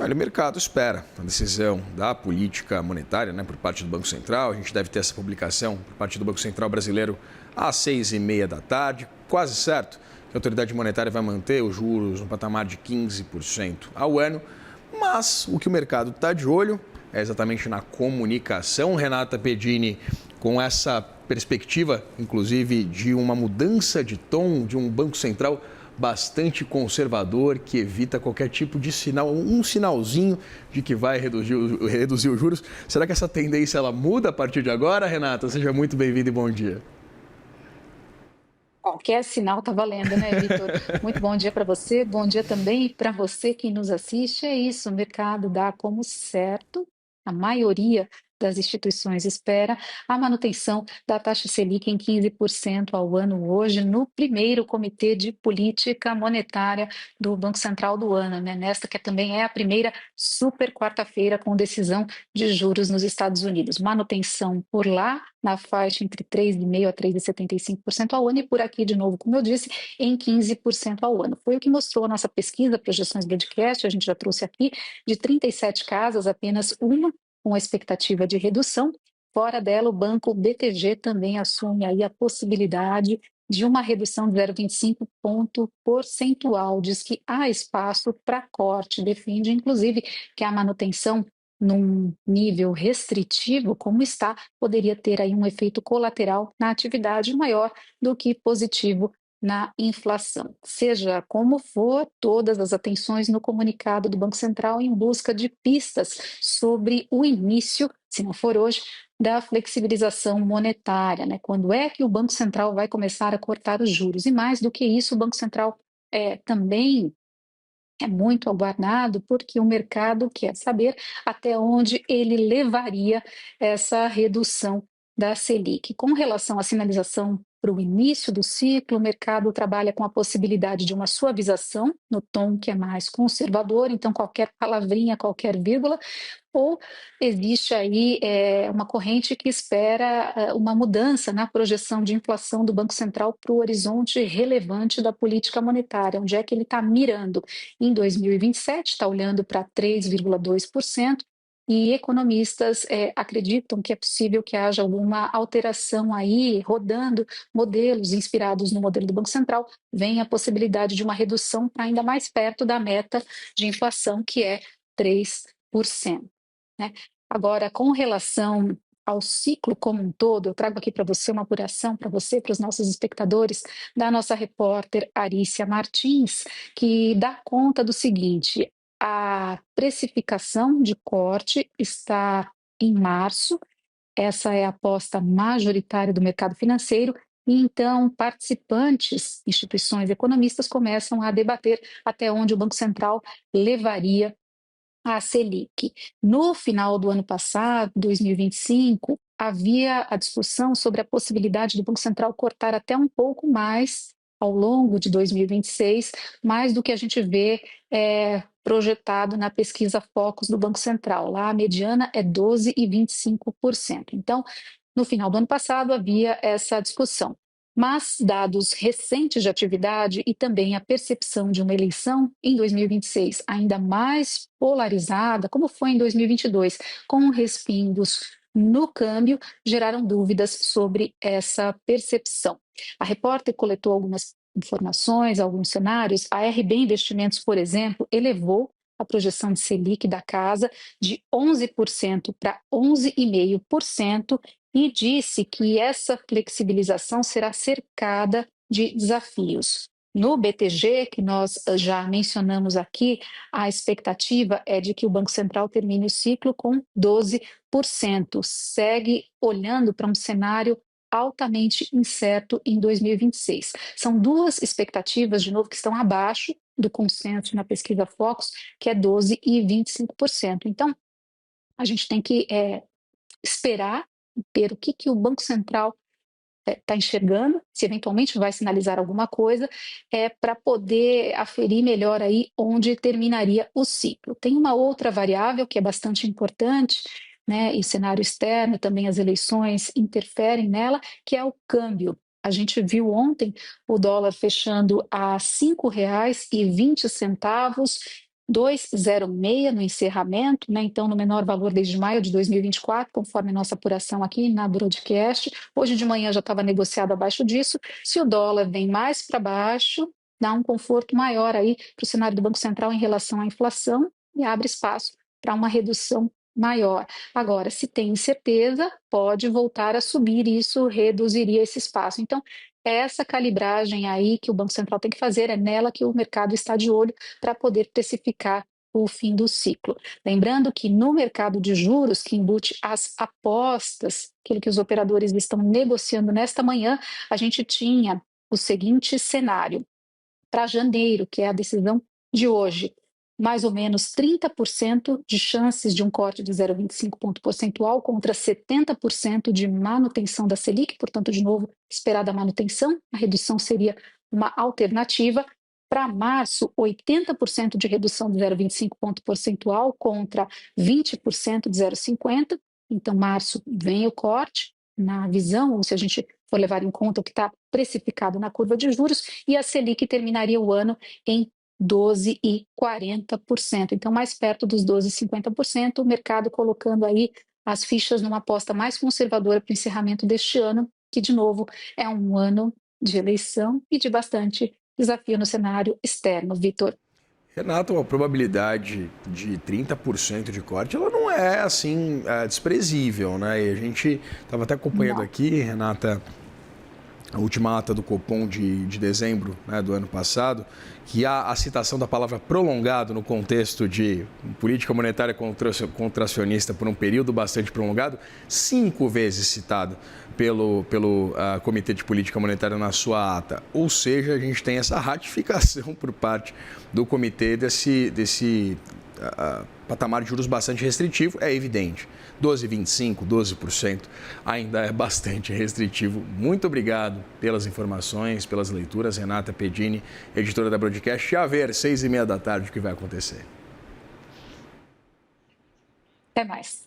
Olha, o mercado espera a decisão da política monetária, por parte do Banco Central. A gente deve ter essa publicação por parte do Banco Central brasileiro às 6h30 da tarde. Quase certo que a autoridade monetária vai manter os juros no patamar de 15% ao ano. Mas o que o mercado está de olho é exatamente na comunicação. Renata Pedini, com essa perspectiva, inclusive, de uma mudança de tom de um Banco Central bastante conservador, que evita qualquer tipo de sinal, um sinalzinho de que vai reduzir os juros. Será que essa tendência ela muda a partir de agora, Renata? Seja muito bem-vinda e bom dia. Qualquer sinal está valendo, né, Vitor? Muito bom dia para você, bom dia também para você que nos assiste. É isso, o mercado dá como certo, a maioria das instituições espera a manutenção da taxa Selic em 15% ao ano hoje, no primeiro Comitê de Política Monetária do Banco Central do ano, né? Nesta que também é a primeira super quarta-feira com decisão de juros nos Estados Unidos. Manutenção por lá, na faixa entre 3,5% a 3,75% ao ano, e por aqui, de novo, como eu disse, em 15% ao ano. Foi o que mostrou a nossa pesquisa, Projeções Broadcast, a gente já trouxe aqui, de 37 casas, apenas uma com a expectativa de redução. Fora dela, o banco BTG também assume aí a possibilidade de uma redução de 0,25 ponto percentual. Diz que há espaço para corte, defende, inclusive, que a manutenção num nível restritivo, como está, poderia ter aí um efeito colateral na atividade maior do que positivo na inflação. Seja como for, todas as atenções no comunicado do Banco Central em busca de pistas sobre o início, se não for hoje, da flexibilização monetária, né? Quando é que o Banco Central vai começar a cortar os juros? E mais do que isso, o Banco Central também é muito aguardado, porque o mercado quer saber até onde ele levaria essa redução da Selic. Com relação à sinalização para o início do ciclo, o mercado trabalha com a possibilidade de uma suavização no tom que é mais conservador, então qualquer palavrinha, qualquer vírgula, ou existe aí uma corrente que espera uma mudança na projeção de inflação do Banco Central para o horizonte relevante da política monetária, onde é que ele está mirando. Em 2027, está olhando para 3,2%, e economistas acreditam que é possível que haja alguma alteração aí, rodando modelos inspirados no modelo do Banco Central, vem a possibilidade de uma redução para ainda mais perto da meta de inflação, que é 3%. Né? Agora, com relação ao ciclo como um todo, eu trago aqui para você uma apuração, para você, para os nossos espectadores, da nossa repórter Arícia Martins, que dá conta do seguinte: a precificação de corte está em março, essa é a aposta majoritária do mercado financeiro, e então participantes, instituições economistas começam a debater até onde o Banco Central levaria a Selic. No final do ano passado, 2025, havia a discussão sobre a possibilidade do Banco Central cortar até um pouco mais ao longo de 2026, mais do que a gente vê projetado na pesquisa Focus do Banco Central. Lá a mediana é 12,25%. Então, no final do ano passado, havia essa discussão. Mas dados recentes de atividade e também a percepção de uma eleição em 2026 ainda mais polarizada, como foi em 2022, com respingos no câmbio, geraram dúvidas sobre essa percepção. A repórter coletou algumas informações, alguns cenários. A RB Investimentos, por exemplo, elevou a projeção de Selic da casa de 11% para 11,5%, e disse que essa flexibilização será cercada de desafios. No BTG, que nós já mencionamos aqui, a expectativa é de que o Banco Central termine o ciclo com 12%. Segue olhando para um cenário altamente incerto em 2026. São duas expectativas, de novo, que estão abaixo do consenso na pesquisa Focus, que é 12% e 25%. Então, a gente tem que esperar ver o que o Banco Central está enxergando, se eventualmente vai sinalizar alguma coisa, para poder aferir melhor aí onde terminaria o ciclo. Tem uma outra variável que é bastante importante, né, e cenário externo, também as eleições interferem nela, que é o câmbio. A gente viu ontem o dólar fechando a R$ 5,20, 2,06 no encerramento, né? Então, no menor valor desde maio de 2024, conforme nossa apuração aqui na broadcast. Hoje de manhã já estava negociado abaixo disso. Se o dólar vem mais para baixo, dá um conforto maior aí para o cenário do Banco Central em relação à inflação e abre espaço para uma redução maior. Agora, se tem incerteza, pode voltar a subir, e isso reduziria esse espaço. Então, essa calibragem aí que o Banco Central tem que fazer, é nela que o mercado está de olho para poder precificar o fim do ciclo. Lembrando que no mercado de juros, que embute as apostas, aquilo que os operadores estão negociando nesta manhã, a gente tinha o seguinte cenário. Para janeiro, que é a decisão de hoje, mais ou menos 30% de chances de um corte de 0,25 ponto percentual contra 70% de manutenção da Selic, portanto, de novo, esperada a manutenção, a redução seria uma alternativa. Para março, 80% de redução de 0,25 ponto percentual contra 20% de 0,50. Então, março vem o corte, na visão, ou se a gente for levar em conta o que está precificado na curva de juros, e a Selic terminaria o ano em 12,40%. Então, mais perto dos 12,50%, o mercado colocando aí as fichas numa aposta mais conservadora para o encerramento deste ano, que, de novo, é um ano de eleição e de bastante desafio no cenário externo, Vitor. Renata, a probabilidade de 30% de corte, ela não é assim desprezível, né? E a gente estava até acompanhando aqui, Renata, a última ata do Copom de dezembro, né, do ano passado, que há a citação da palavra prolongado no contexto de política monetária contracionista por um período bastante prolongado, 5 vezes citado pelo Comitê de Política Monetária na sua ata. Ou seja, a gente tem essa ratificação por parte do comitê desse patamar de juros bastante restritivo, é evidente. 12,25%, 12% ainda é bastante restritivo. Muito obrigado pelas informações, pelas leituras. Renata Pedini, editora da Broadcast. A ver, 6h30 da tarde, o que vai acontecer. Até mais.